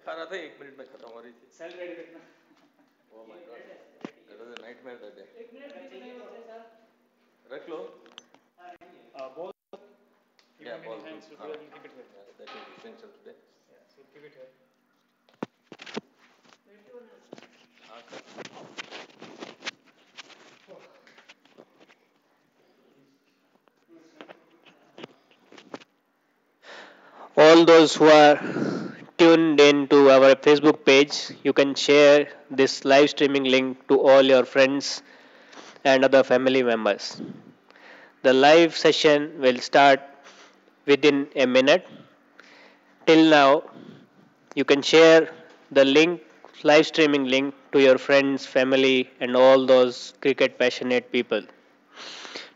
खा रहा था 1 मिनट में खत्म हो रही थी. सेल रेडी रखना. Oh my God, that was a nightmare that day. 1 minute भी नहीं होते सर. रख लो. Ball. Yeah, ball. Hands to keep it here. Yes, that is essential today. Yeah, so keep it here. All those who are tuned in to our Facebook page, you can share this live streaming link to all your friends and other family members. The live session will start within a minute. Till now, you can share the link, live streaming link to your friends, family, and all those cricket passionate people.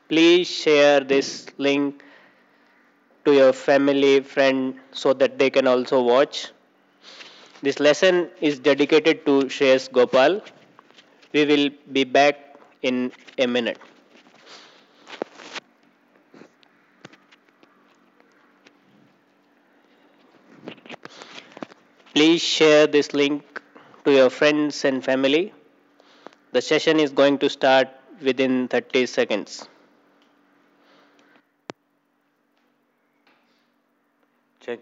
Please share this link to your family, friend, so that they can also watch. This lesson is dedicated to Shreyas Gopal. We will be back in a minute. Please share this link to your friends and family. The session is going to start within 30 seconds.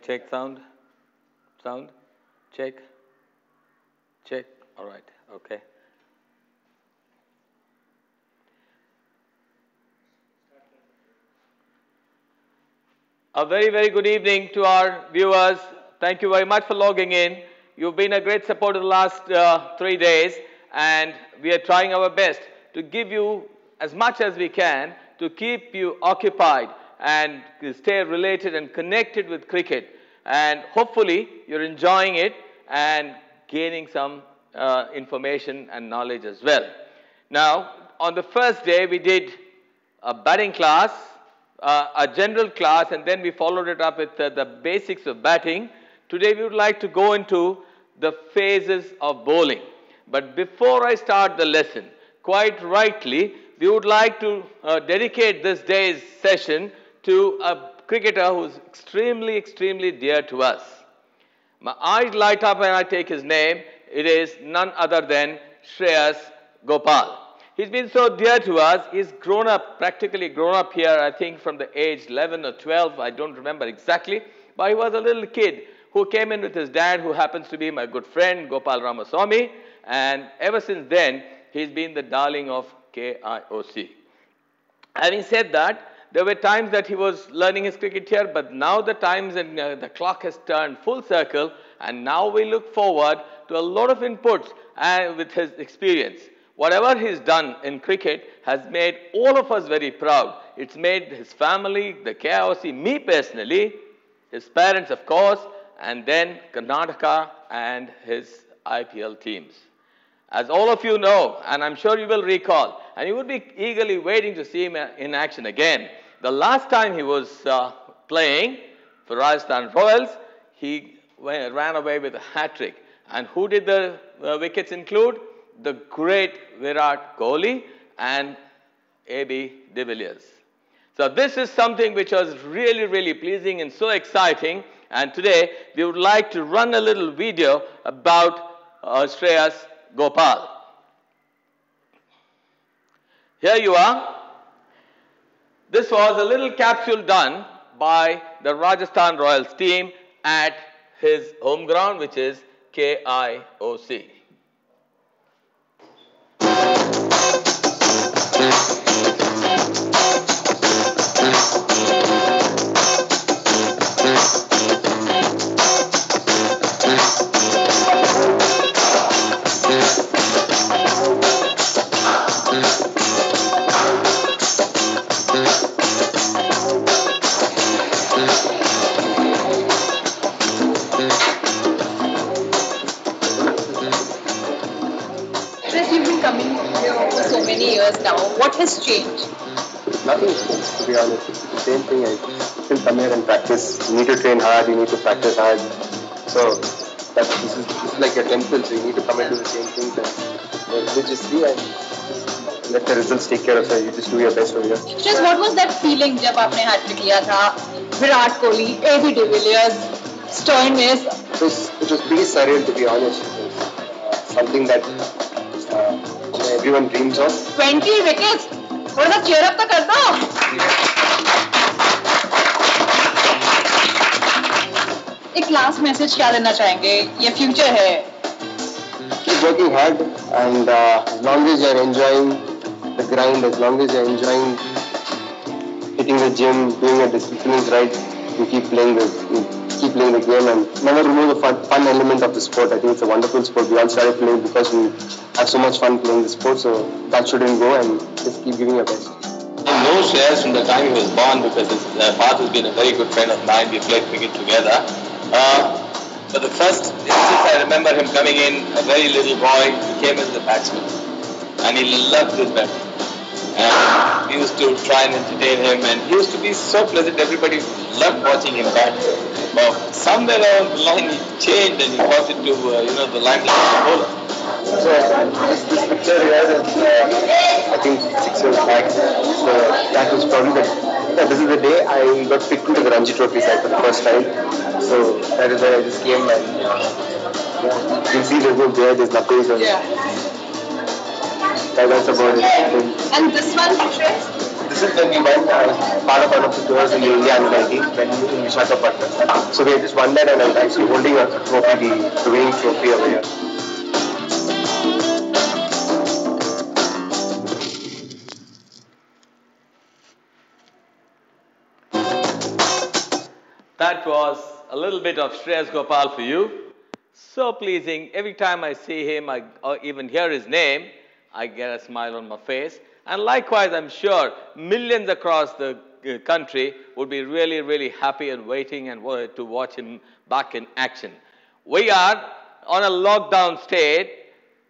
Check sound. Sound. Check. All right. Okay. A very good evening to our viewers. Thank you very much for logging in. You've been a great support in the last 3 days, and we are trying our best to give you as much as we can to keep you occupied and stay related and connected with cricket. And hopefully you're enjoying it and gaining some information and knowledge as well. Now, on the first day, we did a batting class, a general class, and then we followed it up with the basics of batting. Today, we would like to go into the phases of bowling. But before I start the lesson, quite rightly, we would like to dedicate this day's session to a cricketer who's extremely dear to us. My eyes light up when I take his name. It is none other than Shreyas Gopal. He's been so dear to us. He's practically grown up here, I think from the age 11 or 12. I don't remember exactly. But he was a little kid who came in with his dad, who happens to be my good friend, Gopal Ramaswamy. And ever since then, he's been the darling of Kioc. Having said that, there were times that he was learning his cricket here, but now the times and the clock has turned full circle, and now we look forward to a lot of inputs with his experience. Whatever he's done in cricket has made all of us very proud. It's made his family, the Kioc, me personally, his parents, of course, and then Karnataka and his IPL teams. As all of you know, and I'm sure you will recall, and you would be eagerly waiting to see him in action again. The last time he was playing for Rajasthan Royals, he ran away with a hat-trick. And who did the wickets include? The great Virat Kohli and A.B. de Villiers. So this is something which was really pleasing and so exciting. And today, we would like to run a little video about Shreyas Gopal. Here you are. This was a little capsule done by the Rajasthan Royals team at his home ground, which is Kioc. Now, what has changed? Nothing has changed, to be honest. It's the same thing. I still come here and practice. You need to train hard, you need to practice hard. So, this is like a temple, so you need to come and do the same things and religiously and just let the results take care of it. You just do your best over here. Just what was that feeling जब आपने hat trick लिया था? Virat Kohli, A.B. de Villiers, Stern is It was pretty surreal, to be honest. It was something that everyone dreams of. 20 wickets. थोड़ा सा cheer up तो कर दो. एक लास्ट मैसेज क्या देना चाहेंगे? ये फ्यूचर है. Keep working hard, and as long as you're enjoying the grind, as long as you're enjoying hitting the gym, doing the disciplines right, you keep playing the game, and never remove the fun element of the sport. I think it's a wonderful sport. We all started playing because we have so much fun playing the sport, so that shouldn't go, and just keep giving your best. I know Shreyas from the time he was born because his father has been a very good friend of mine. We played cricket together. But the first instance I remember him coming in, a very little boy, he came as a batsman. And he loved his batting. And we used to try and entertain him, and he used to be so pleasant. Everybody loved watching him bat. But somewhere along the line he changed and he got into the limelight of the bowler. So this picture here is I think 6 years back. So that was probably this is the day I got picked into the Ranji Trophy side for the first time. So that is where I just came, and you can see there's no beard, there's nothing. So that's about it. And this one, Shreyas? This is when we went, I was part of one of the tours in the India Under-19 when in Visakhapatnam. So we had just won that, and I was actually holding a trophy, the winning trophy over here. That was a little bit of Shreyas Gopal for you. So pleasing. Every time I see him, or even hear his name, I get a smile on my face. And likewise, I'm sure millions across the country would be really, really happy and waiting and to watch him back in action. We are on a lockdown state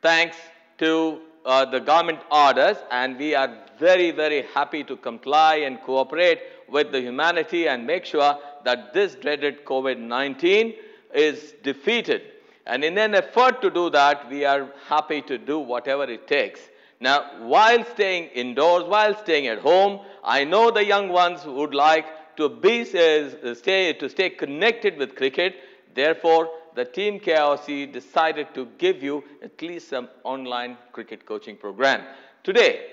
thanks to the government orders, and we are very, very happy to comply and cooperate with the humanity and make sure that this dreaded COVID-19 is defeated. And in an effort to do that, we are happy to do whatever it takes. Now, while staying indoors, while staying at home, I know the young ones would like to stay connected with cricket. Therefore, the team Kioc decided to give you at least some online cricket coaching program. Today,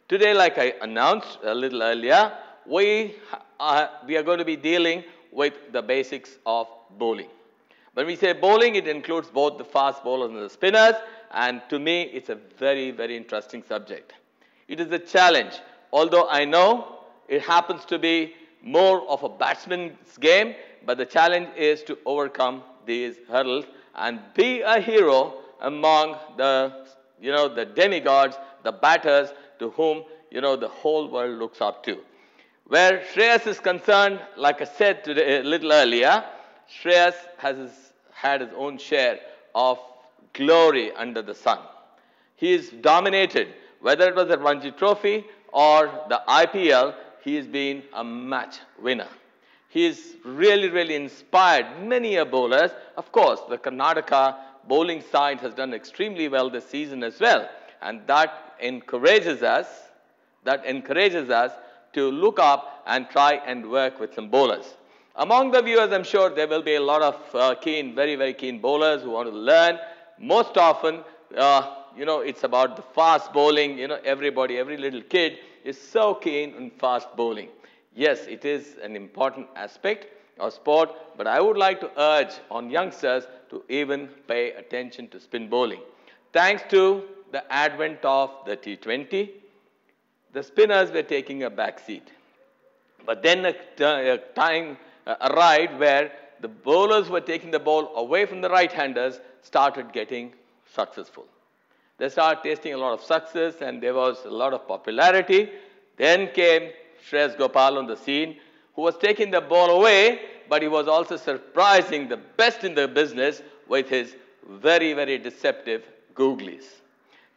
like I announced a little earlier, we are going to be dealing with the basics of bowling. When we say bowling, it includes both the fast bowlers and the spinners. And to me, it's a very, very interesting subject. It is a challenge. Although I know it happens to be more of a batsman's game, but the challenge is to overcome these hurdles and be a hero among the demigods, the batters to whom, the whole world looks up to. Where Shreyas is concerned, like I said today, a little earlier, Shreyas has had his own share of glory under the sun. He is dominated, whether it was the Ranji Trophy or the IPL, he has been a match winner. He has really, really inspired many bowlers. Of course, the Karnataka bowling side has done extremely well this season as well. And that encourages us to look up and try and work with some bowlers. Among the viewers, I'm sure there will be a lot of very, very keen bowlers who want to learn. Most often, it's about the fast bowling. Every little kid is so keen on fast bowling. Yes, it is an important aspect of sport, but I would like to urge on youngsters to even pay attention to spin bowling. Thanks to the advent of the T20, the spinners were taking a back seat. But then a time arrived where the bowlers were taking the ball away from the right-handers started getting successful. They started tasting a lot of success and there was a lot of popularity. Then came Shreyas Gopal on the scene, who was taking the ball away, but he was also surprising the best in the business with his very, very deceptive googlies.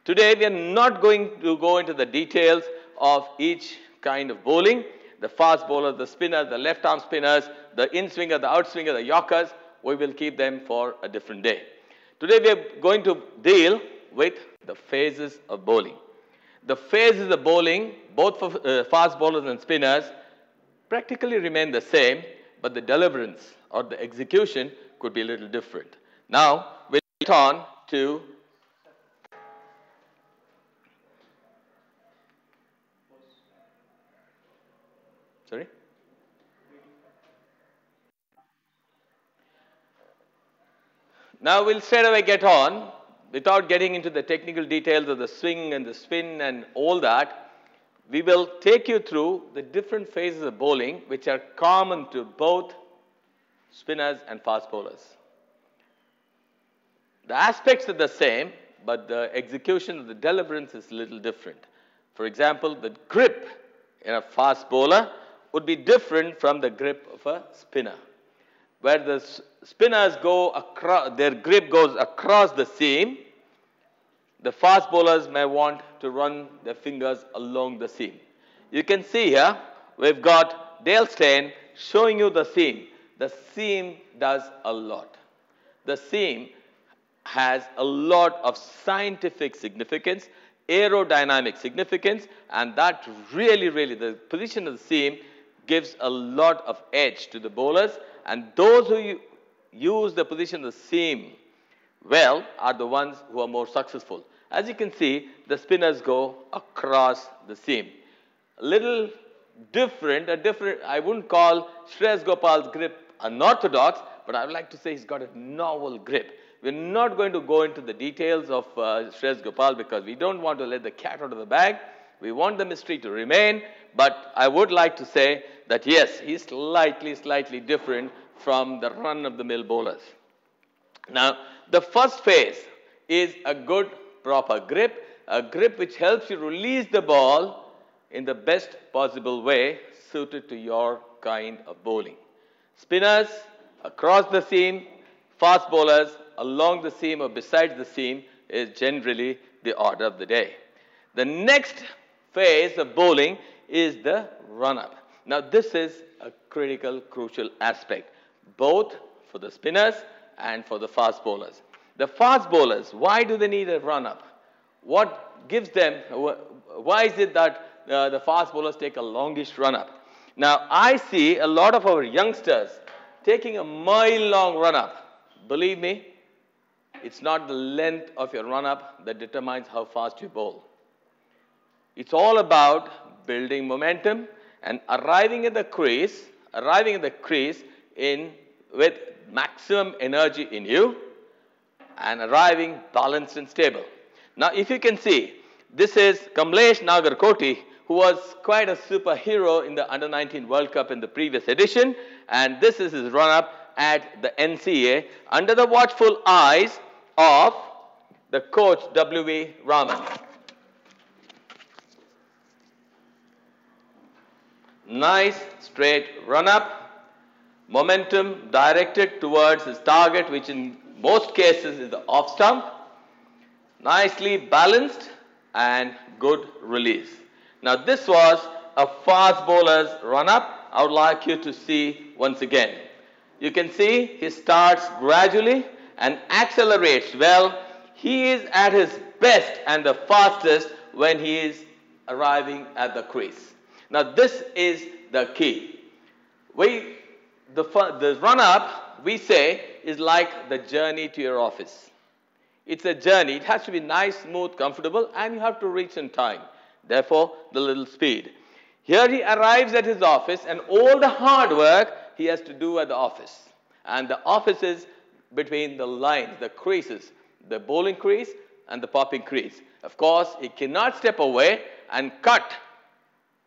Today, we are not going to go into the details of each kind of bowling. The fast bowlers, the spinners, the left-arm spinners, the in-swinger, the out-swinger, the yorkers, we will keep them for a different day. Today, we are going to deal with the phases of bowling. The phases of bowling, both for fast bowlers and spinners, practically remain the same, but the deliverance or the execution could be a little different. Now, we'll get on to sorry? Now we'll straight away get on, without getting into the technical details of the swing and the spin and all that. We will take you through the different phases of bowling which are common to both spinners and fast bowlers. The aspects are the same, but the execution of the deliverance is a little different. For example, the grip in a fast bowler would be different from the grip of a spinner. Where the spinners go across, their grip goes across the seam, the fast bowlers may want to run their fingers along the seam. You can see here, we've got Dale Steyn showing you the seam. The seam does a lot. The seam has a lot of scientific significance, aerodynamic significance, and that really, the position of the seam gives a lot of edge to the bowlers, and those who use the position of the seam well are the ones who are more successful. As you can see, the spinners go across the seam. A little different, I wouldn't call Shreyas Gopal's grip unorthodox, but I would like to say he's got a novel grip. We're not going to go into the details of Shreyas Gopal because we don't want to let the cat out of the bag. We want the mystery to remain, but I would like to say that yes, he's slightly different from the run-of-the-mill bowlers. Now, the first phase is a good, proper grip, a grip which helps you release the ball in the best possible way suited to your kind of bowling. Spinners across the seam, fast bowlers along the seam or besides the seam is generally the order of the day. The next phase of bowling is the run-up. Now, this is a critical, crucial aspect, both for the spinners and for the fast bowlers. The fast bowlers, why do they need a run-up? What gives them, why is it that the fast bowlers take a longish run-up? Now, I see a lot of our youngsters taking a mile-long run-up. Believe me, it's not the length of your run-up that determines how fast you bowl. It's all about building momentum and arriving at the crease with maximum energy in you and arriving balanced and stable. Now, if you can see, this is Kamlesh Nagarkoti, who was quite a superhero in the Under-19 World Cup in the previous edition, and this is his run-up at the NCA under the watchful eyes of the coach W.V. Raman. Nice straight run-up, momentum directed towards his target, which in most cases is the off stump. Nicely balanced and good release. Now, this was a fast bowler's run-up. I would like you to see once again. You can see he starts gradually and accelerates well. He is at his best and the fastest when he is arriving at the crease. Now, this is the key. The run-up, we say, is like the journey to your office. It's a journey. It has to be nice, smooth, comfortable, and you have to reach in time. Therefore, the little speed. Here he arrives at his office, and all the hard work he has to do at the office. And the office is between the lines, the creases, the bowling crease and the popping crease. Of course, he cannot step away and cut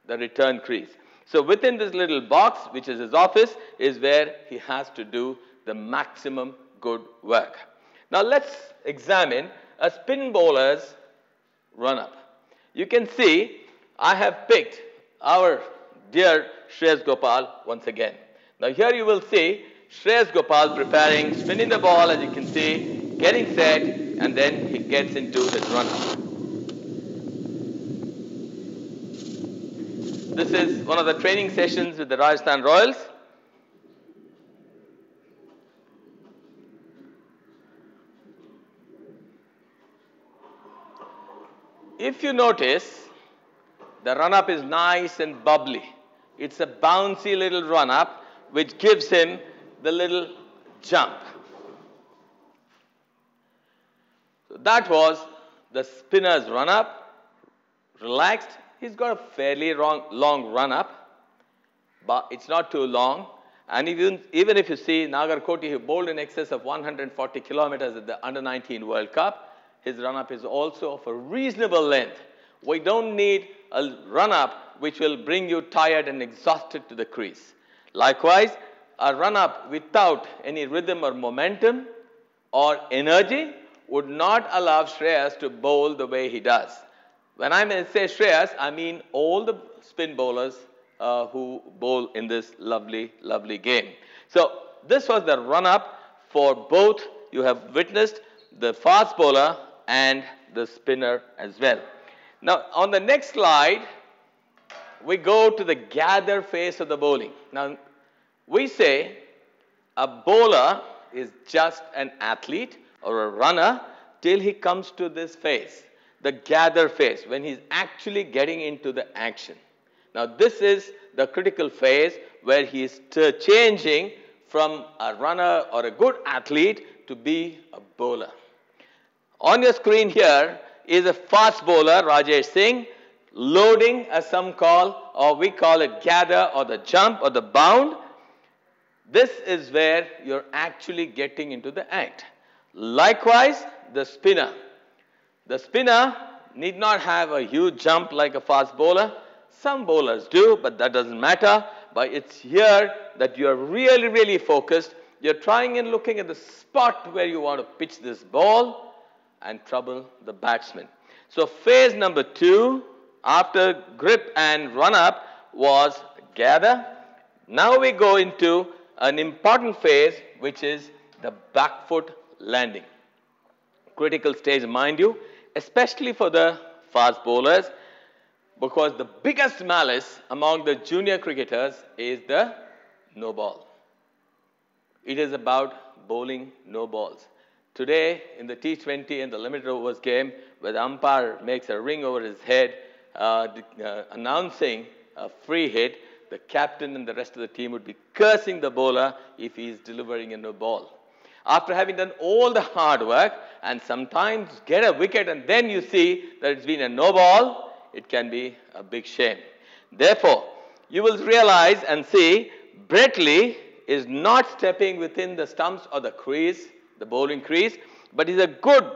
the return crease. So within this little box, which is his office, is where he has to do the maximum good work. Now let's examine a spin bowler's run-up. You can see I have picked our dear Shreyas Gopal once again. Now here you will see Shreyas Gopal preparing, spinning the ball, as you can see, getting set, and then he gets into his run-up. This is one of the training sessions with the Rajasthan Royals. If you notice, the run-up is nice and bubbly. It's a bouncy little run-up which gives him the little jump. So that was the spinner's run-up, relaxed. He's got a fairly long run-up, but it's not too long. And even if you see Nagarkoti, who bowled in excess of 140 kilometers at the Under-19 World Cup, his run-up is also of a reasonable length. We don't need a run-up which will bring you tired and exhausted to the crease. Likewise, a run-up without any rhythm or momentum or energy would not allow Shreyas to bowl the way he does. When I say Shreyas, I mean all the spin bowlers who bowl in this lovely, lovely game. So this was the run-up for both. You have witnessed the fast bowler and the spinner as well. Now, on the next slide, we go to the gather phase of the bowling. Now, we say a bowler is just an athlete or a runner till he comes to this phase, the gather phase, when he's actually getting into the action. Now, this is the critical phase where he is changing from a runner or a good athlete to be a bowler. On your screen here is a fast bowler, Rajesh Singh, loading as some call, or we call it gather or the jump or the bound. This is where you're actually getting into the act. Likewise, the spinner. The spinner need not have a huge jump like a fast bowler. Some bowlers do, but that doesn't matter. But it's here that you're really, really focused. You're trying and looking at the spot where you want to pitch this ball and trouble the batsman. So phase number 2, after grip and run-up, was gather. Now we go into an important phase, which is the back foot landing. Critical stage, mind you, especially for the fast bowlers, because the biggest malice among the junior cricketers is the no ball. It is about bowling no balls. Today, in the T20 and the limited overs game, where the umpire makes a ring over his head, announcing a free hit, the captain and the rest of the team would be cursing the bowler if he is delivering a no ball. After having done all the hard work and sometimes get a wicket and then you see that it's been a no ball, it can be a big shame. Therefore, you will realize and see Brett Lee is not stepping within the stumps or the crease, the bowling crease, but he's a good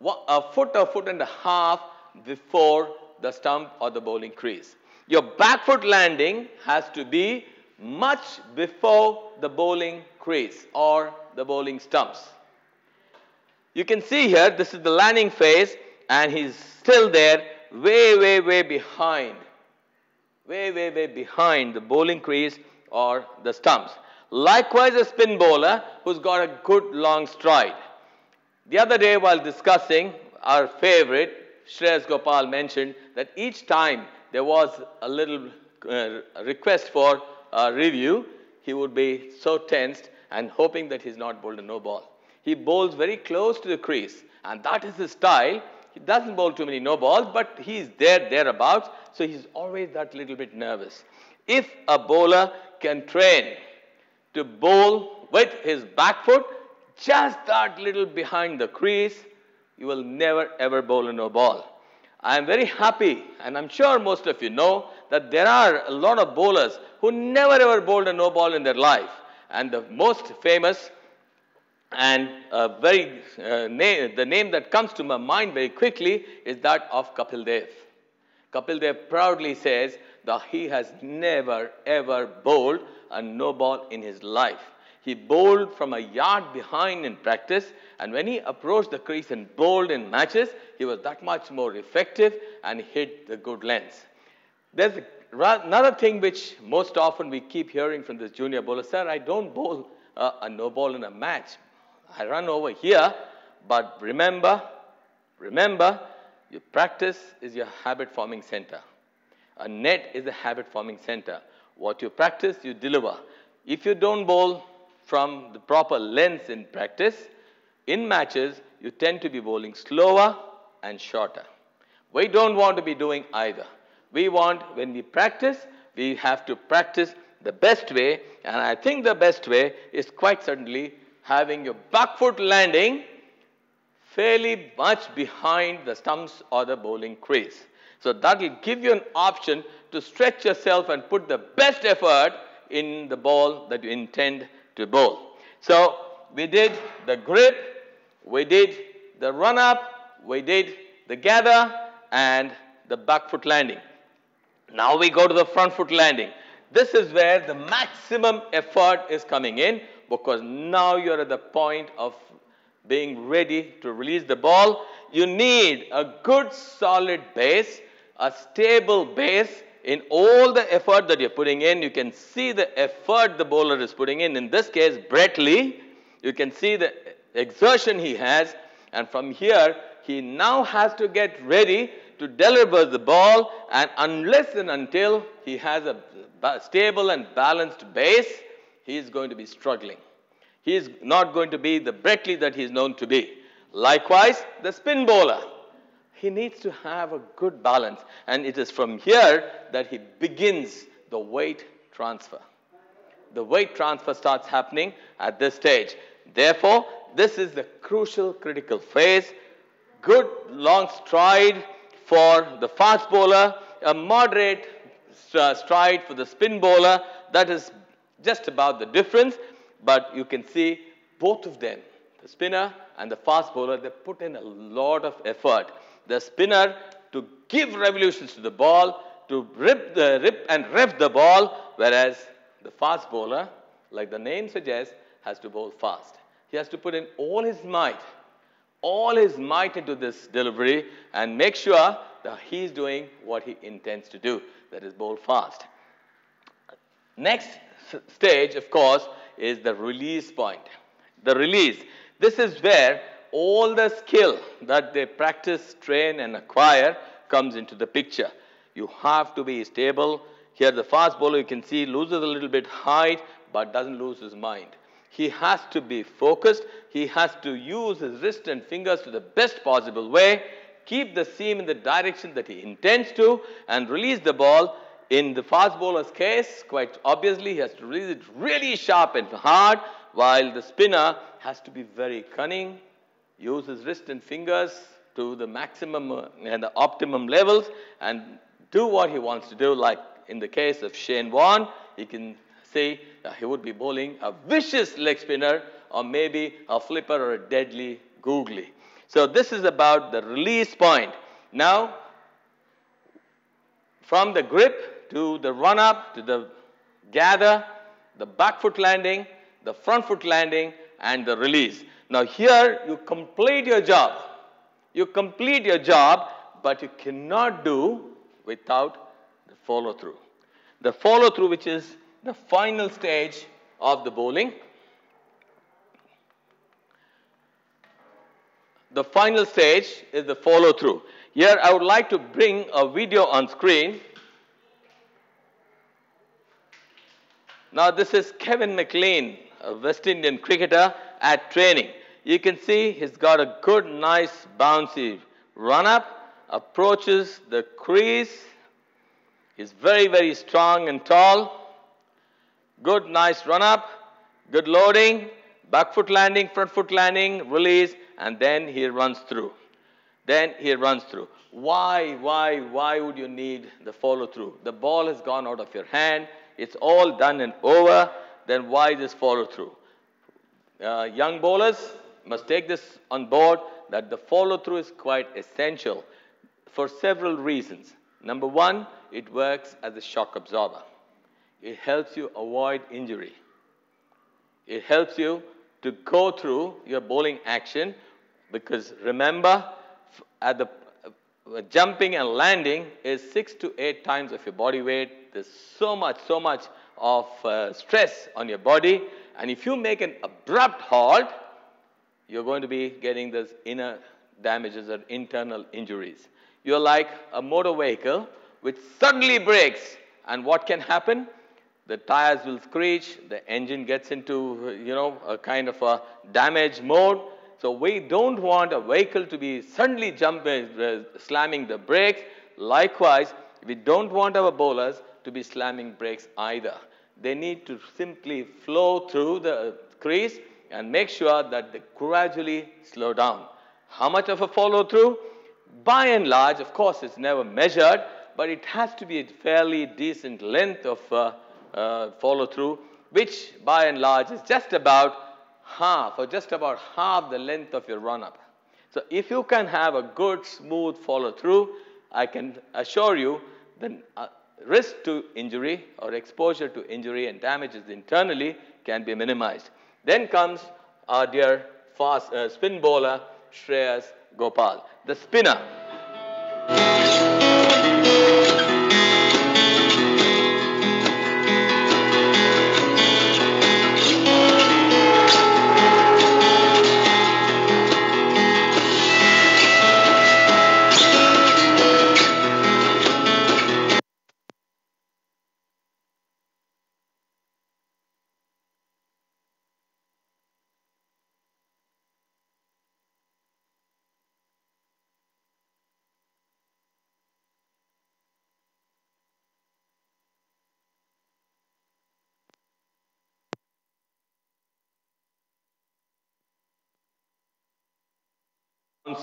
foot or foot and a half before the stump or the bowling crease. Your back foot landing has to be much before the bowling crease or the bowling stumps. You can see here, this is the landing phase, and he's still there, way behind. Way behind the bowling crease or the stumps. Likewise, a spin bowler who's got a good long stride. The other day while discussing, our favorite, Shreyas Gopal, mentioned that each time there was a little request for a review, he would be so tensed and hoping that he's not bowled a no ball. He bowls very close to the crease, and that is his style. He doesn't bowl too many no balls, but he's thereabouts, so he's always that little bit nervous. If a bowler can train to bowl with his back foot just that little behind the crease, you will never ever bowl a no ball. I am very happy, and I'm sure most of you know, that there are a lot of bowlers who never ever bowled a no ball in their life. And the most famous and the name that comes to my mind very quickly is that of Kapil Dev. Kapil Dev proudly says that he has never ever bowled a no ball in his life. He bowled from a yard behind in practice, and when he approached the crease and bowled in matches, he was that much more effective and hit the good lengths. There's another thing which most often we keep hearing from this junior bowler, sir, I don't bowl a no ball in a match. I run over here, but remember, your practice is your habit forming center. A net is a habit forming center. What you practice, you deliver. If you don't bowl from the proper lengths in practice, in matches, you tend to be bowling slower and shorter. We don't want to be doing either. We want, when we practice, we have to practice the best way, and I think the best way is quite certainly having your back foot landing fairly much behind the stumps or the bowling crease. So that will give you an option to stretch yourself and put the best effort in the ball that you intend to bowl. So we did the grip, we did the run up, we did the gather and the back foot landing. Now we go to the front foot landing. This is where the maximum effort is coming in, because now you're at the point of being ready to release the ball. You need a good solid base, a stable base in all the effort that you're putting in. You can see the effort the bowler is putting in this case, Brett Lee. You can see the exertion he has, and from here, he now has to get ready to deliver the ball, and unless and until he has a stable and balanced base, he is going to be struggling. He is not going to be the Brett Lee that he is known to be. Likewise, the spin bowler. He needs to have a good balance, and it is from here that he begins the weight transfer. The weight transfer starts happening at this stage. Therefore, this is the crucial, critical phase. Good long stride for the fast bowler, a moderate stride for the spin bowler. That is just about the difference, but you can see both of them, the spinner and the fast bowler, they put in a lot of effort. The spinner to give revolutions to the ball, to rip and rev the ball, whereas the fast bowler, like the name suggests, has to bowl fast. He has to put in all his might into this delivery and make sure that he's doing what he intends to do, that is bowl fast. Next stage, of course, is the release point. The release. This is where all the skill that they practice, train and acquire comes into the picture. You have to be stable. Here the fast bowler, you can see, loses a little bit height but doesn't lose his mind. He has to be focused. He has to use his wrist and fingers to the best possible way, keep the seam in the direction that he intends to, and release the ball. In the fast bowler's case, quite obviously, he has to release it really sharp and hard, while the spinner has to be very cunning, use his wrist and fingers to the maximum and the optimum levels, and do what he wants to do. Like in the case of Shane Warne, he can say he would be bowling a vicious leg spinner, or maybe a flipper or a deadly googly. So this is about the release point. Now, from the grip to the run up to the gather, the back foot landing, the front foot landing, and the release. Now here you complete your job. You complete your job, but you cannot do without the follow through. The follow through, which is the final stage of the bowling. The final stage is the follow through. Here I would like to bring a video on screen. Now this is Kevin McLean, a West Indian cricketer at training. You can see he's got a good, nice, bouncy run up, approaches the crease. He's very, very strong and tall. Good, nice run up, good loading, back foot landing, front foot landing, release, and then he runs through. Why would you need the follow through? The ball has gone out of your hand. It's all done and over. Then why this follow through? Young bowlers must take this on board, that the follow through is quite essential for several reasons. Number one, it works as a shock absorber. It helps you avoid injury. It helps you to go through your bowling action, because remember, at the jumping and landing is 6 to 8 times of your body weight. There's so much of stress on your body, and if you make an abrupt halt, you're going to be getting those inner damages or internal injuries. You're like a motor vehicle which suddenly brakes, and what can happen? The tires will screech, the engine gets into, a kind of a damage mode. So we don't want a vehicle to be suddenly slamming the brakes. Likewise, we don't want our bowlers to be slamming brakes either. They need to simply flow through the crease and make sure that they gradually slow down. How much of a follow through? By and large, of course, it's never measured, but it has to be a fairly decent length of follow through, which by and large is just about half or just about half the length of your run up. So if you can have a good smooth follow through, I can assure you the risk to injury or exposure to injury and damages internally can be minimized. Then comes our dear fast spin bowler Shreyas Gopal, the spinner.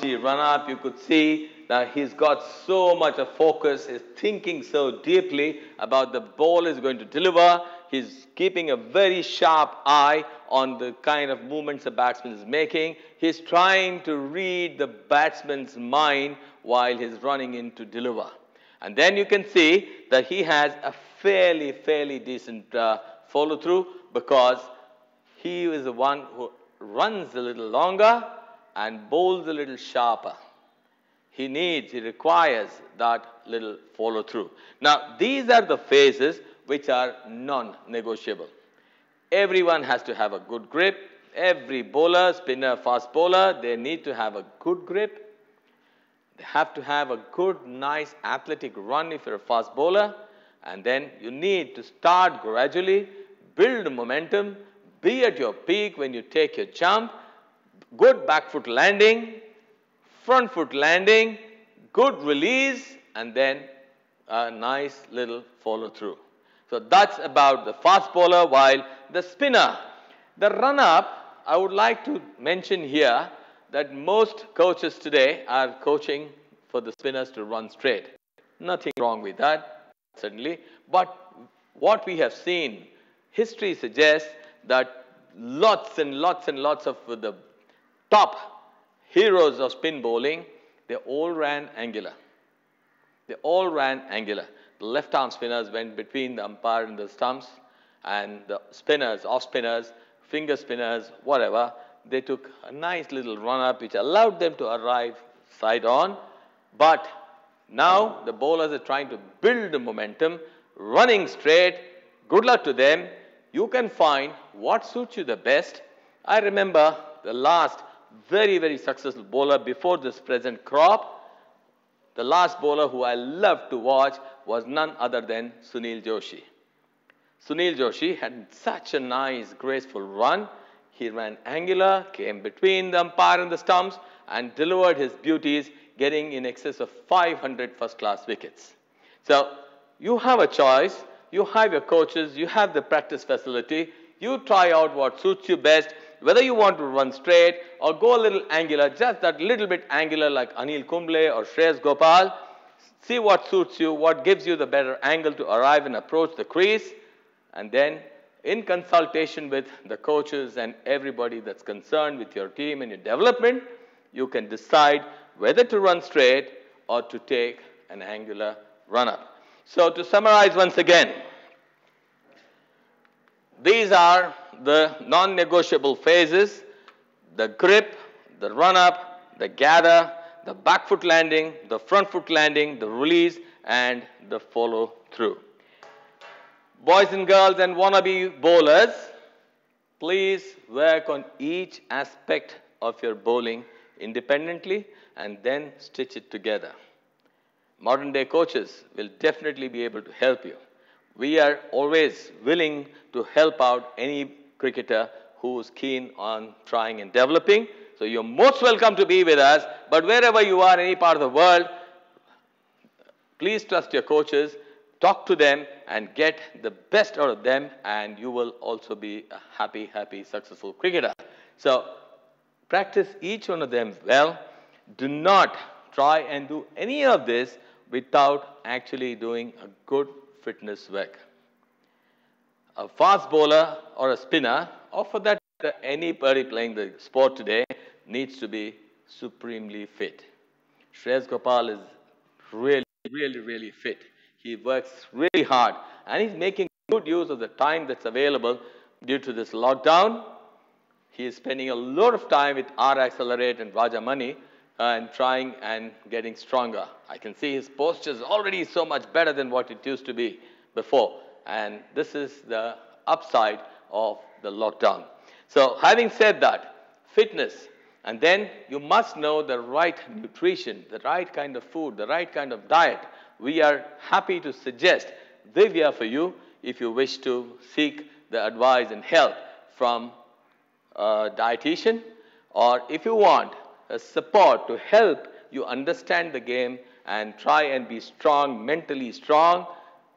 See Runup, you could see that he's got so much of focus, he's thinking so deeply about the ball is going to deliver, he's keeping a very sharp eye on the kind of movements the batsman is making, he's trying to read the batsman's mind while he's running in to deliver. And then you can see that he has a fairly decent follow through because he is the one who runs a little longer and bowls a little sharper. He requires that little follow through. Now, these are the phases which are non-negotiable. Everyone has to have a good grip. Every bowler, spinner, fast bowler, they need to have a good grip. They have to have a good, nice, athletic run if you're a fast bowler. And then you need to start gradually, build momentum, be at your peak when you take your jump, good back foot landing, front foot landing, good release, and then a nice little follow through. So that's about the fast bowler, while the spinner. The run up, I would like to mention here that most coaches today are coaching for the spinners to run straight. Nothing wrong with that, certainly. But what we have seen, history suggests that lots and lots of the top heroes of spin bowling, they all ran angular. They all ran angular. The left arm spinners went between the umpire and the stumps, and the spinners, off spinners, finger spinners, whatever, they took a nice little run up which allowed them to arrive side on. But now the bowlers are trying to build the momentum, running straight. Good luck to them. You can find what suits you the best. I remember the last very successful bowler before this present crop. The last bowler who I loved to watch was none other than Sunil Joshi. Sunil Joshi had such a nice, graceful run. He ran angular, came between the umpire and the stumps, and delivered his beauties, getting in excess of 500 first-class wickets. So you have a choice. You have your coaches. You have the practice facility. You try out what suits you best. Whether you want to run straight or go a little angular, just that little bit angular like Anil Kumble or Shreyas Gopal, see what suits you, what gives you the better angle to arrive and approach the crease, and then in consultation with the coaches and everybody that's concerned with your team and your development, you can decide whether to run straight or to take an angular run-up. So to summarize once again, these are the non-negotiable phases: the grip, the run-up, the gather, the back foot landing, the front foot landing, the release, and the follow-through. Boys and girls and wannabe bowlers, please work on each aspect of your bowling independently and then stitch it together. Modern day coaches will definitely be able to help you. We are always willing to help out any cricketer who's keen on trying and developing. So you're most welcome to be with us. But wherever you are, any part of the world, please trust your coaches talk to them and get the best out of them, and you will also be a happy, successful cricketer. So practice each one of them well. Do not try and do any of this without actually doing a good fitness work. A fast bowler or a spinner, or for that anybody playing the sport today, needs to be supremely fit. Shreyas Gopal is really fit. He works really hard and he's making good use of the time that's available due to this lockdown. He is spending a lot of time with R Accelerate and Rajamani and trying and getting stronger. I can see his posture is already so much better than what it used to be before. And this is the upside of the lockdown. So having said that, fitness, and then you must know the right nutrition, the right kind of food, the right kind of diet. We are happy to suggest Divya for you if you wish to seek the advice and help from a dietitian, or if you want a support to help you understand the game and try and be strong, mentally strong,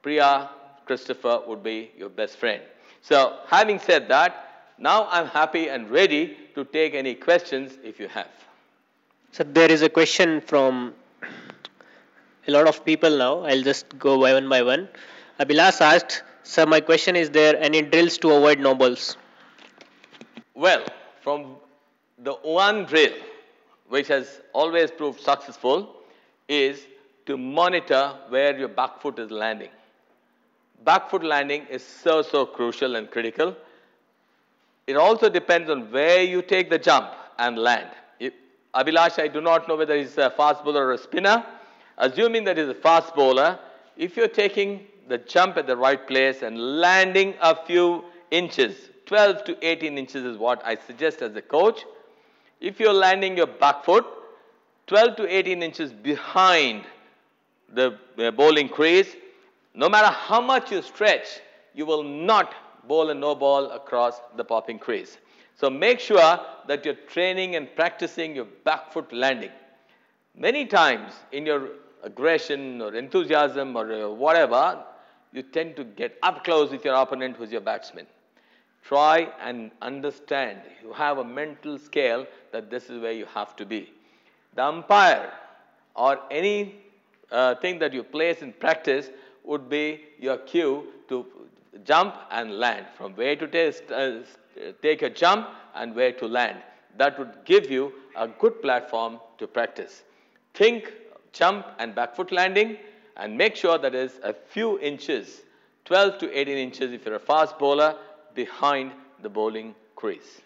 Priya Christopher would be your best friend. So having said that, now I'm happy and ready to take any questions if you have. So there is a question from a lot of people now. I'll just go by one. Abhilash asked, "Sir, my question is: there any drills to avoid no balls?" Well, from the one drill which has always proved successful is to monitor where your back foot is landing. Back foot landing is so crucial and critical. It also depends on where you take the jump and land. Abhilash, I do not know whether he's a fast bowler or a spinner. Assuming that he's a fast bowler, if you're taking the jump at the right place and landing a few inches, 12 to 18 inches is what I suggest as a coach. If you're landing your back foot 12 to 18 inches behind the bowling crease, no matter how much you stretch, you will not bowl a no ball across the popping crease. So make sure that you're training and practicing your back foot landing. Many times in your aggression or enthusiasm or whatever, you tend to get up close with your opponent who's your batsman. Try and understand. You have a mental scale that this is where you have to be. The umpire or any thing that you place in practice would be your cue to jump and land. From where to take a jump and where to land. That would give you a good platform to practice. Think jump and back foot landing and make sure that is a few inches, 12 to 18 inches if you're a fast bowler, behind the bowling crease.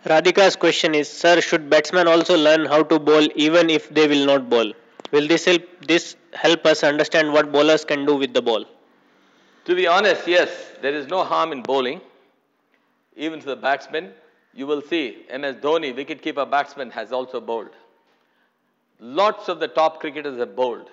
Radhika's question is, "Sir, should batsmen also learn how to bowl even if they will not bowl? Will this help us understand what bowlers can do with the ball?" To be honest, yes, there is no harm in bowling. Even to the batsmen, you will see MS Dhoni, wicketkeeper batsman, has also bowled. Lots of the top cricketers have bowled.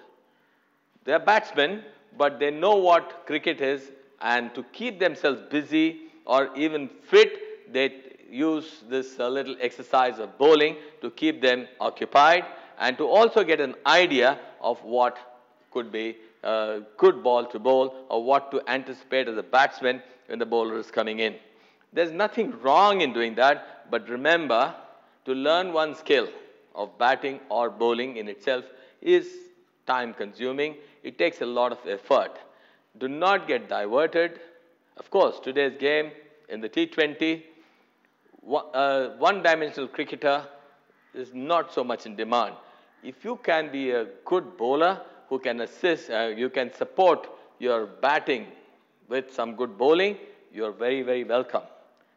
They are batsmen, but they know what cricket is, and to keep themselves busy or even fit, they use this little exercise of bowling to keep them occupied and to also get an idea of what could be a good ball to bowl or what to anticipate as a batsman when the bowler is coming in. There's nothing wrong in doing that, but remember, to learn one skill of batting or bowling in itself is time consuming. It takes a lot of effort. Do not get diverted. Of course, today's game in the T20, one-dimensional cricketer is not so much in demand. If you can be a good bowler who can assist, you can support your batting with some good bowling, you're very welcome.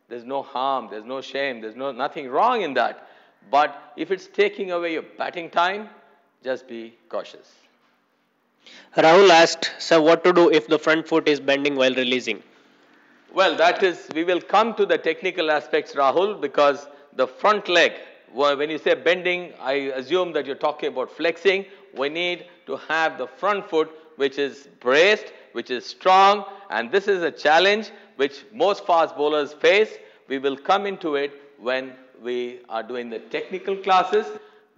There's no harm, there's no shame, there's nothing wrong in that. But if it's taking away your batting time, just be cautious. Rahul asked, "Sir, what to do if the front foot is bending while releasing?" Well, we will come to the technical aspects, Rahul, because the front leg, when you say bending, I assume that you're talking about flexing. We need to have the front foot which is braced, which is strong, and this is a challenge which most fast bowlers face. We will come into it when we are doing the technical classes,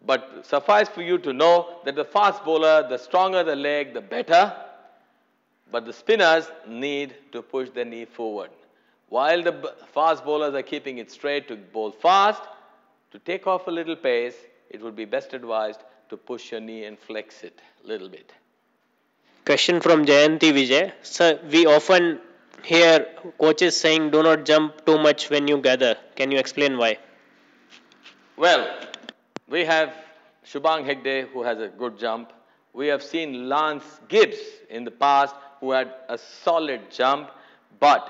but suffice for you to know that the fast bowler, the stronger the leg, the better. but the spinners need to push their knee forward. While the fast bowlers are keeping it straight to bowl fast, to take off a little pace, it would be best advised to push your knee and flex it a little bit. Question from Jayanti Vijay. Sir, we often hear coaches saying do not jump too much when you gather. Can you explain why? Well, we have Shubhang Hegde who has a good jump. We have seen Lance Gibbs in the past who had a solid jump, but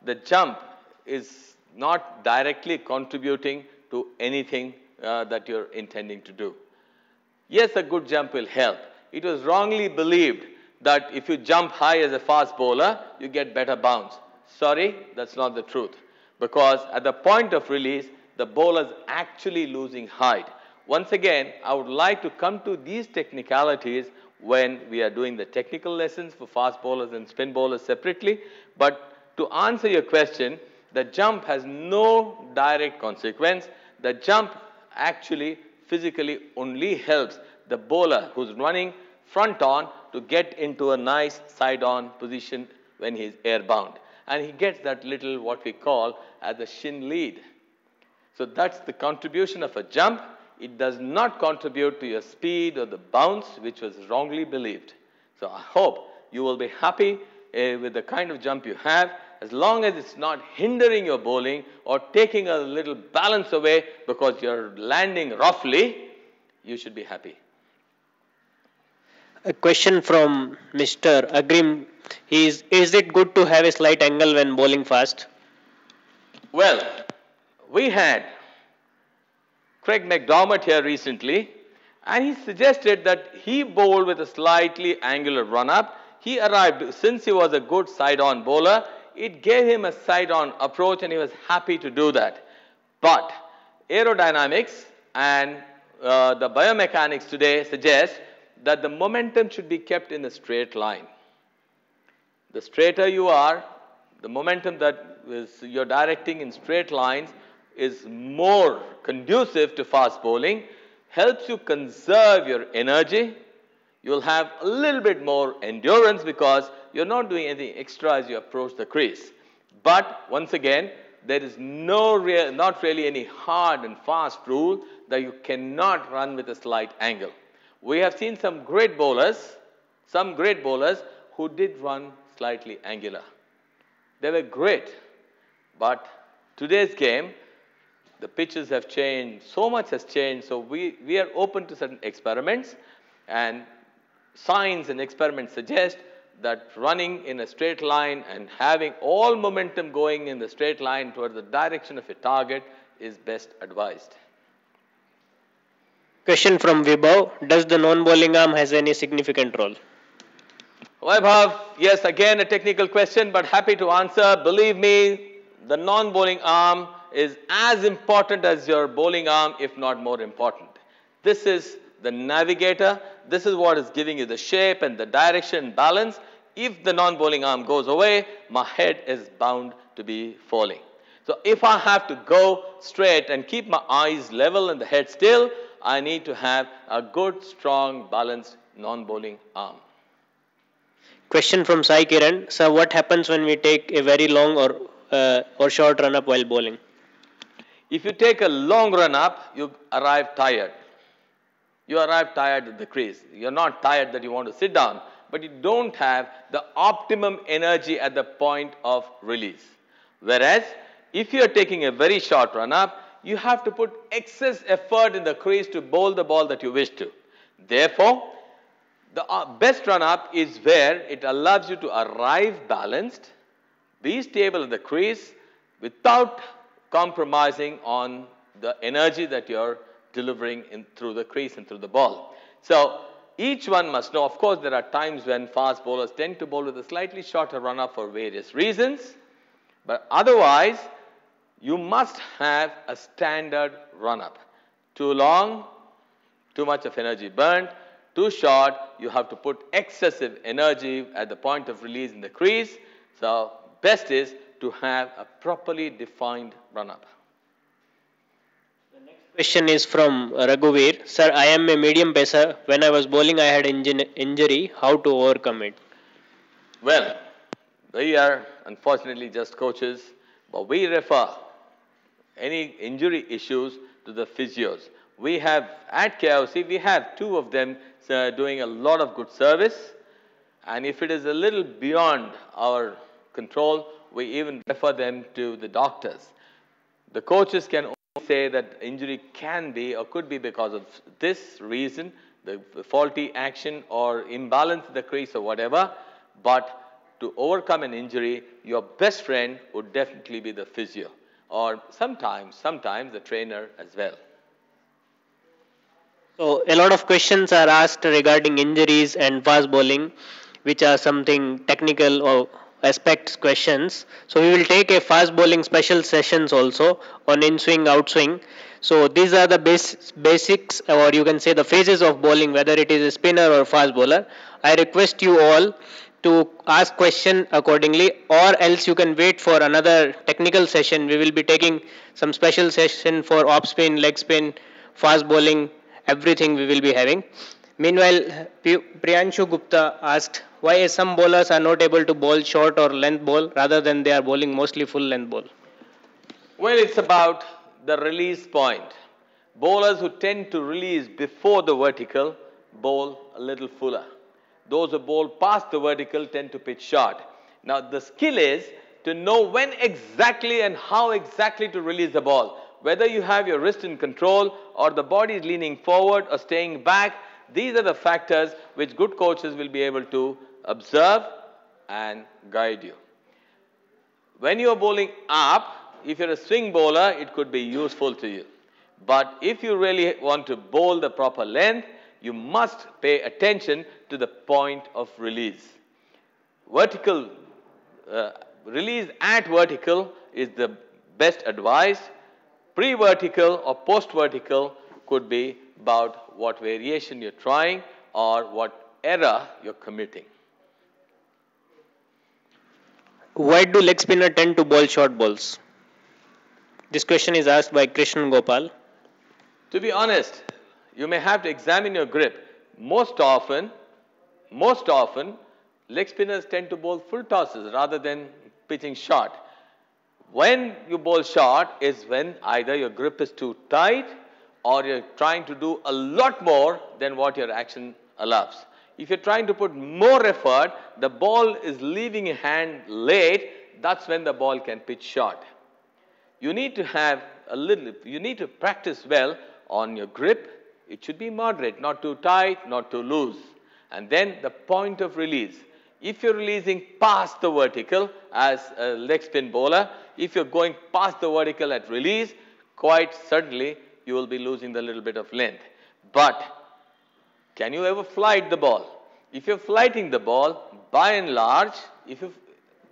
the jump is not directly contributing to anything that you're intending to do. Yes, a good jump will help. It was wrongly believed that if you jump high as a fast bowler, you get better bounce. Sorry, that's not the truth. Because at the point of release, the bowler is actually losing height. Once again, I would like to come to these technicalities when we are doing the technical lessons for fast bowlers and spin bowlers separately. But to answer your question, the jump has no direct consequence. The jump actually physically only helps the bowler who's running front on to get into a nice side on position when he's airbound. And he gets that little what we call as a shin lead. So that's the contribution of a jump. It does not contribute to your speed or the bounce, which was wrongly believed. So I hope you will be happy with the kind of jump you have, as long as it's not hindering your bowling or taking a little balance away because you're landing roughly, you should be happy. A question from Mr. Agrim is it good to have a slight angle when bowling fast? Well, we had Craig McDermott here recently, and he suggested that he bowled with a slightly angular run-up. He arrived, since he was a good side-on bowler, it gave him a side-on approach and he was happy to do that. But aerodynamics and the biomechanics today suggest that the momentum should be kept in a straight line. The straighter you are, the momentum that you're directing in straight lines is more conducive to fast bowling, helps you conserve your energy. You'll have a little bit more endurance because you're not doing anything extra as you approach the crease. But once again, there is not really any hard and fast rule that you cannot run with a slight angle. We have seen some great bowlers who did run slightly angular. They were great, but today's game, the pitches have changed, so much has changed, so we are open to certain experiments, and science and experiments suggest that running in a straight line and having all momentum going in the straight line towards the direction of a target is best advised. Question from Vibhav. Does the non-bowling arm has any significant role? Vaibhav, yes, again a technical question, but happy to answer. Believe me, the non-bowling arm is as important as your bowling arm, if not more important. This is the navigator. This is what is giving you the shape and the direction and balance. If the non-bowling arm goes away, my head is bound to be falling. So if I have to go straight and keep my eyes level and the head still, I need to have a good, strong, balanced non-bowling arm. Question from Sai Kiran. Sir, what happens when we take a very long or short run up while bowling? If you take a long run up, you arrive tired. You arrive tired at the crease. You're not tired that you want to sit down, but you don't have the optimum energy at the point of release. Whereas, if you're taking a very short run up, you have to put excess effort in the crease to bowl the ball that you wish to. Therefore, the best run up is where it allows you to arrive balanced, be stable at the crease without compromising on the energy that you're delivering through the crease and through the ball. So each one must know, of course, there are times when fast bowlers tend to bowl with a slightly shorter run up for various reasons, but otherwise, you must have a standard run up. Too long, too much of energy burnt. Too short, you have to put excessive energy at the point of release in the crease. So best is to have a properly defined run up. The next question is from Raghuveer. Sir, I am a medium pacer. When I was bowling, I had injury. How to overcome it? Well, we are unfortunately just coaches, but we refer any injury issues to the physios. We have at KOC, we have two of them doing a lot of good service. And if it is a little beyond our control, we even refer them to the doctors. The coaches can only say that injury can be or could be because of this reason, the faulty action or imbalance in the crease or whatever. But to overcome an injury, your best friend would definitely be the physio or sometimes the trainer as well. So a lot of questions are asked regarding injuries and fast bowling, which are something technical or aspects questions. So we will take a fast bowling special sessions also on in swing, out swing. So these are the basics, or you can say the phases of bowling, whether it is a spinner or fast bowler. I request you all to ask question accordingly, or else you can wait for another technical session. We will be taking some special session for off spin, leg spin, fast bowling, everything we will be having. Meanwhile, Priyanshu Gupta asked why some bowlers are not able to bowl short or length ball rather than they are bowling mostly full length ball. Well, it's about the release point. Bowlers who tend to release before the vertical bowl a little fuller. Those who bowl past the vertical tend to pitch short. Now, the skill is to know when exactly and how exactly to release the ball. Whether you have your wrist in control or the body is leaning forward or staying back, these are the factors which good coaches will be able to observe and guide you. When you are bowling up, if you're a swing bowler, it could be useful to you. But if you really want to bowl the proper length, you must pay attention to the point of release. Vertical release at vertical is the best advice. Pre-vertical or post-vertical could be about what variation you're trying or what error you're committing. Why do leg spinner tend to bowl short balls? This question is asked by Krishnan Gopal. To be honest, you may have to examine your grip. Most often, leg spinners tend to bowl full tosses rather than pitching short. When you bowl short is when either your grip is too tight or you're trying to do a lot more than what your action allows. If you're trying to put more effort, the ball is leaving your hand late, that's when the ball can pitch short. You need to practice well on your grip. It should be moderate, not too tight, not too loose. And then the point of release. If you're releasing past the vertical as a leg spin bowler, if you're going past the vertical at release, quite certainly you will be losing the little bit of length. But can you ever flight the ball? If you're flighting the ball, by and large, if you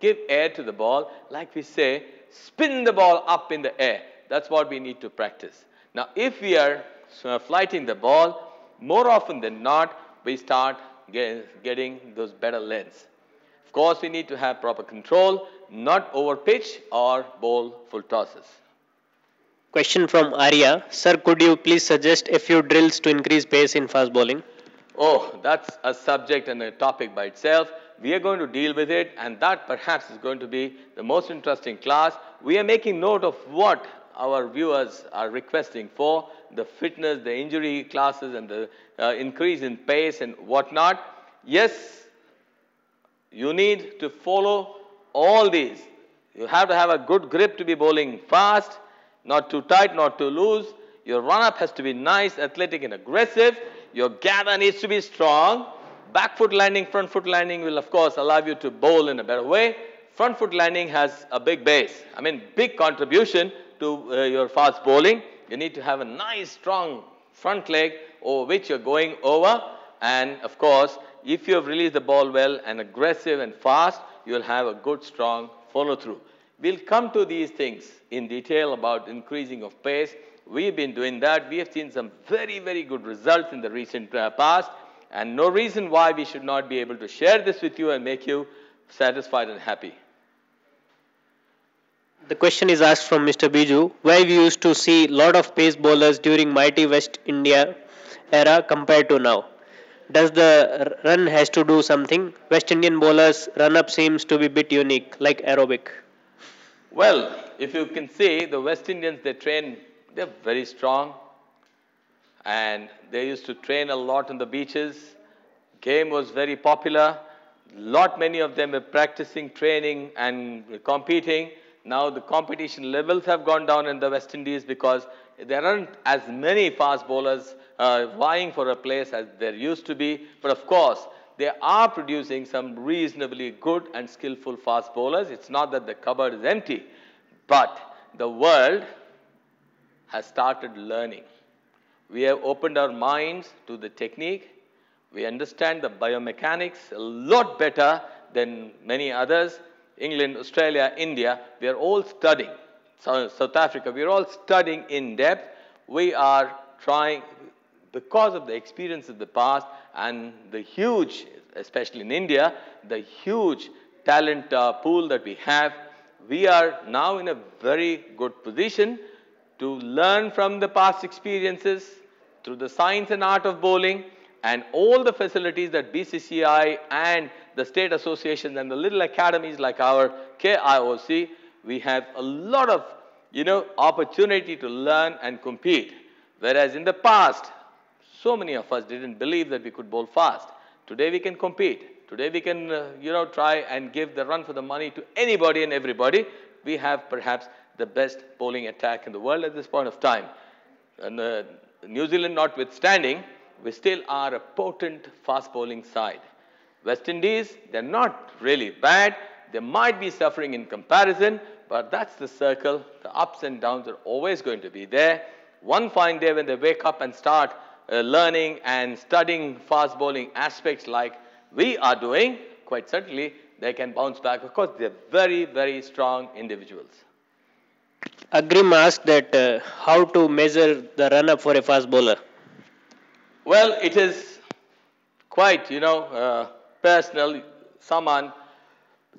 give air to the ball, like we say, spin the ball up in the air. That's what we need to practice. Now, if we are flighting the ball, more often than not, we start getting those better lengths. Of course, we need to have proper control, not over pitch or bowl full tosses. Question from Arya. Sir, could you please suggest a few drills to increase pace in fast bowling? Oh, that's a subject and a topic by itself. We are going to deal with it, and that perhaps is going to be the most interesting class. We are making note of what our viewers are requesting for, the fitness, the injury classes, and the increase in pace and whatnot. Yes, you need to follow all these. You have to have a good grip to be bowling fast, not too tight, not too loose. Your run-up has to be nice, athletic, and aggressive. Your gather needs to be strong. Back foot landing, front foot landing will, of course, allow you to bowl in a better way. Front foot landing has a big base. Big contribution to your fast bowling. You need to have a nice, strong front leg over which you're going over. And, of course, if you have released the ball well and aggressive and fast, you'll have a good, strong follow-through. We'll come to these things in detail about increasing of pace. We've been doing that. We have seen some very, very good results in the recent past, and no reason why we should not be able to share this with you and make you satisfied and happy. The question is asked from Mr. Biju. Why we used to see lot of pace bowlers during mighty West India era compared to now? Does the run has to do something? West Indian bowlers run up seems to be bit unique, like aerobic. Well, if you can see, the West Indians, they train, they're very strong, and they used to train a lot on the beaches. Game was very popular. Lot many of them were practicing, training, and competing. Now the competition levels have gone down in the West Indies because there aren't as many fast bowlers vying for a place as there used to be. But of course, they are producing some reasonably good and skillful fast bowlers. It's not that the cupboard is empty, but the world has started learning. We have opened our minds to the technique. We understand the biomechanics a lot better than many others. England, Australia, India, we are all studying. South Africa, we are all studying in depth. We are trying, because of the experience of the past and the huge, especially in India, the huge talent pool that we have, we are now in a very good position to learn from the past experiences through the science and art of bowling and all the facilities that BCCI and the state associations and the little academies like our KIOC, we have a lot of opportunity to learn and compete. Whereas in the past, so many of us didn't believe that we could bowl fast. Today we can compete. Today we can, try and give the run for the money to anybody and everybody. We have perhaps the best bowling attack in the world at this point of time. And New Zealand notwithstanding, we still are a potent fast bowling side. West Indies, they're not really bad. They might be suffering in comparison, but that's the circle. The ups and downs are always going to be there. One fine day when they wake up and start learning and studying fast bowling aspects like we are doing, quite certainly they can bounce back. Of course, they're very, very strong individuals. Agrim asked that how to measure the run up for a fast bowler. Well, it is quite, personal.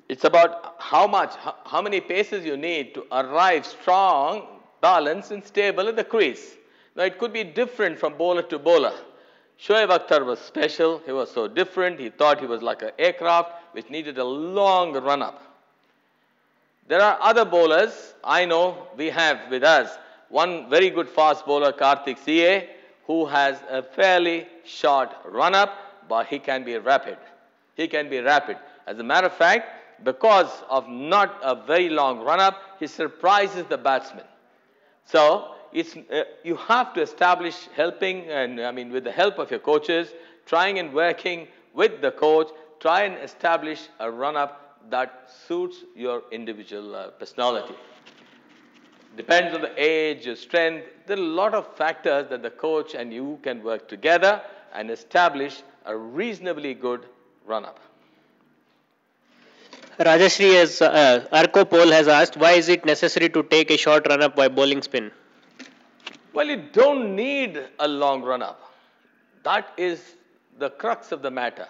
It's about how many paces you need to arrive strong, balanced, and stable in the crease. Now, it could be different from bowler to bowler. Shoaib Akhtar was special. He was so different. He thought he was like an aircraft which needed a long run up. There are other bowlers. I know we have with us one very good fast bowler, Karthik CA, who has a fairly short run up, but he can be rapid. He can be rapid. As a matter of fact, because of not a very long run up, he surprises the batsman. So you have to establish helping, and I mean with the help of your coaches, trying and working with the coach, try and establish a run up that suits your individual personality. Depends on the age, your strength. There are a lot of factors that the coach and you can work together and establish a reasonably good run-up. Rajashri Arco Paul has asked, why is it necessary to take a short run-up by bowling spin? Well, you don't need a long run-up. That is the crux of the matter.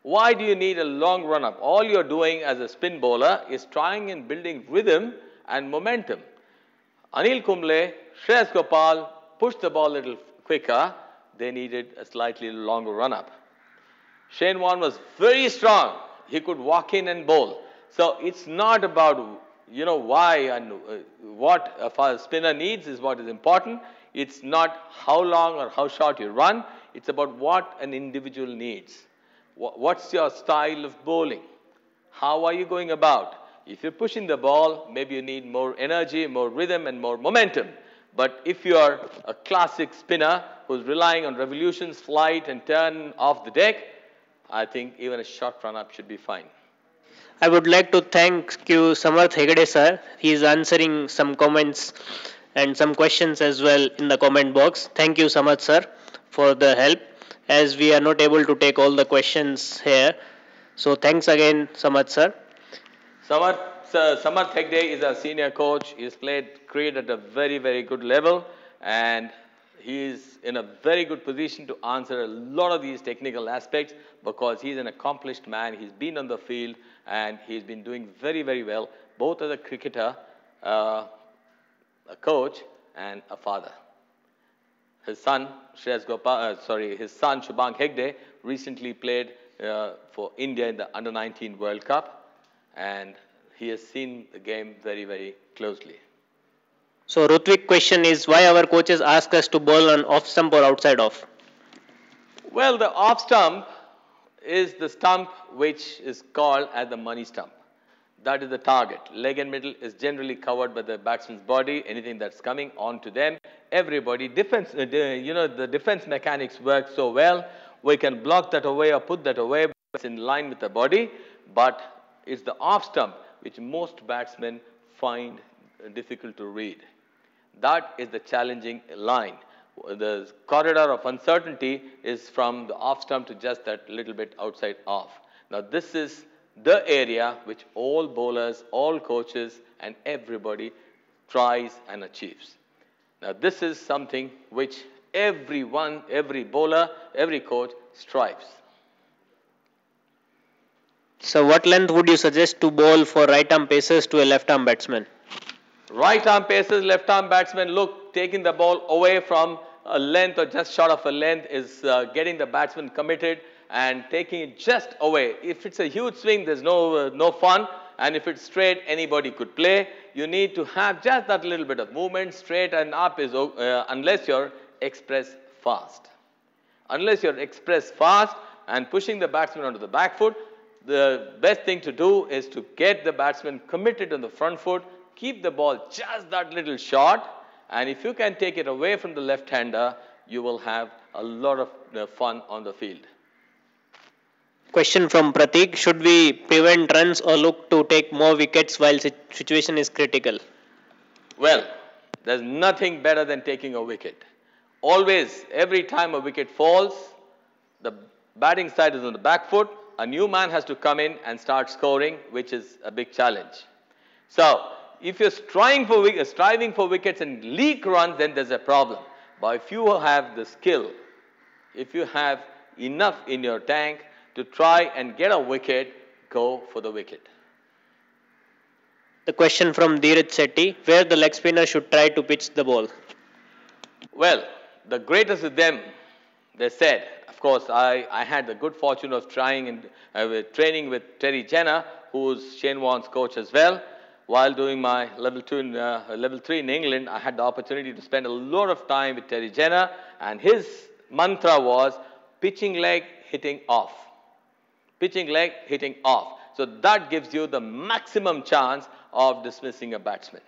Why do you need a long run-up? All you're doing as a spin bowler is trying and building rhythm and momentum. Anil Kumble, Shreyas Gopal pushed the ball a little quicker. They needed a slightly longer run-up. Shane Warne was very strong. He could walk in and bowl. So it's not about, why and what a spinner needs is what is important. It's not how long or how short you run. It's about what an individual needs. What's your style of bowling? How are you going about? If you're pushing the ball, maybe you need more energy, more rhythm, and more momentum. But if you're a classic spinner who's relying on revolutions, flight, and turn off the deck, I think even a short run-up should be fine. I would like to thank you, Samarth Hegde sir. He is answering some comments and some questions as well in the comment box. Thank you, Samarth sir, for the help, as we are not able to take all the questions here. So thanks again, Samarth sir. Samarth Hegde is our senior coach. He's played cricket at a very, very good level, and he is in a very good position to answer a lot of these technical aspects because he's an accomplished man. He's been on the field, and he's been doing very, very well, both as a cricketer, a coach, and a father. His son, his son Shubhang Hegde recently played for India in the Under-19 World Cup, and he has seen the game very, very closely. So Rutvik question is why our coaches ask us to bowl on off stump or outside off? Well, the off stump is the stump which is called as the money stump. That is the target. Leg and middle is generally covered by the batsman's body. Anything that's coming onto them, everybody defense. The defense mechanics work so well. We can block that away or put that away. It's in line with the body, but it's the off stump which most batsmen find difficult to read. That is the challenging line. The corridor of uncertainty is from the off stump to just that little bit outside off. Now, this is the area which all bowlers, all coaches, and everybody tries and achieves. Now, this is something which everyone, every bowler, every coach strives. So what length would you suggest to bowl for right arm pacers to a left arm batsman? Right arm pacers, left arm batsmen, look, taking the ball away from a length or just short of a length is getting the batsman committed and taking it just away. If it's a huge swing, there's no fun. And if it's straight, anybody could play. You need to have just that little bit of movement. Straight and up is unless you're express fast. Unless you're express fast and pushing the batsman onto the back foot, the best thing to do is to get the batsman committed on the front foot, keep the ball just that little short, and if you can take it away from the left-hander, you will have a lot of fun on the field. Question from Pratik. Should we prevent runs or look to take more wickets while situation is critical? Well, there's nothing better than taking a wicket. Always, every time a wicket falls, the batting side is on the back foot. A new man has to come in and start scoring, which is a big challenge. So, if you're striving for wickets and leak runs, then there's a problem. But if you have the skill, if you have enough in your tank to try and get a wicket, go for the wicket. The question from Dheeraj Shetty, where the leg spinner should try to pitch the ball? Well, the greatest of them, they said, of course, I had the good fortune of training with Terry Jenner, who's Shane Warne's coach as well. While doing my level 3 in England, I had the opportunity to spend a lot of time with Terry Jenner, and his mantra was pitching leg, hitting off. Pitching leg, hitting off. So that gives you the maximum chance of dismissing a batsman.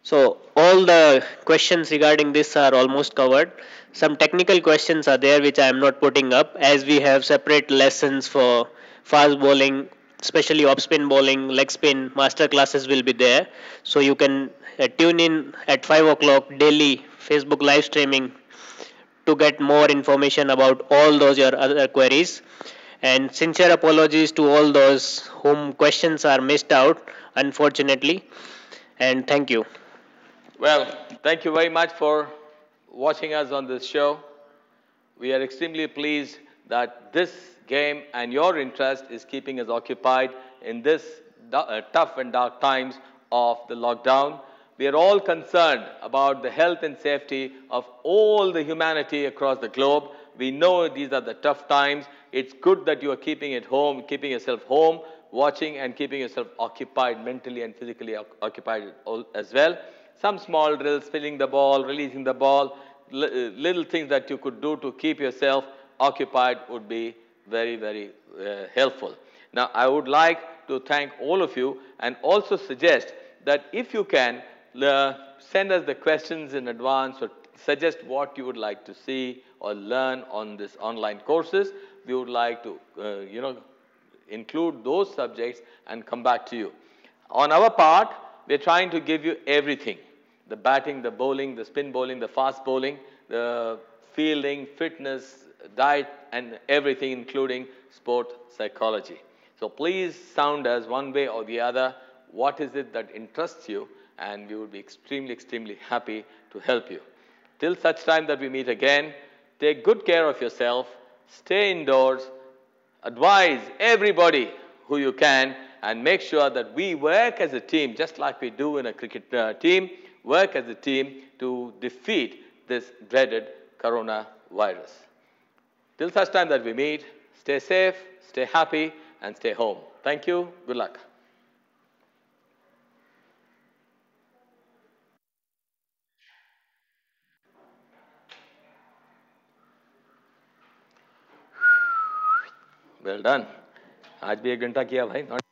So all the questions regarding this are almost covered. Some technical questions are there which I am not putting up, as we have separate lessons for fast bowling, especially off spin bowling, leg spin, master classes will be there. So you can tune in at 5 o'clock daily Facebook live streaming to get more information about all those your other queries. And sincere apologies to all those whom questions are missed out, unfortunately. And thank you. Well, thank you very much for watching us on this show. We are extremely pleased that this game and your interest is keeping us occupied in this tough and dark times of the lockdown. We are all concerned about the health and safety of all the humanity across the globe. We know these are the tough times. It's good that you are keeping at home, keeping yourself home, watching and keeping yourself occupied, mentally and physically occupied as well. Some small drills, spinning the ball, releasing the ball, little things that you could do to keep yourself occupied would be very, very helpful. Now, I would like to thank all of you and also suggest that if you can, send us the questions in advance or suggest what you would like to see or learn on this online courses. We would like to, include those subjects and come back to you. On our part, we're trying to give you everything. The batting, the bowling, the spin bowling, the fast bowling, the fielding, fitness, diet, and everything, including sport psychology. So please sound us one way or the other. What is it that interests you? And we would be extremely, extremely happy to help you. Till such time that we meet again, take good care of yourself, stay indoors, advise everybody who you can, and make sure that we work as a team, just like we do in a cricket team. work as a team to defeat this dreaded coronavirus. Till such time that we meet, stay safe, stay happy, and stay home. Thank you. Good luck. Well done. आज भी 1 घंटा किया भाई.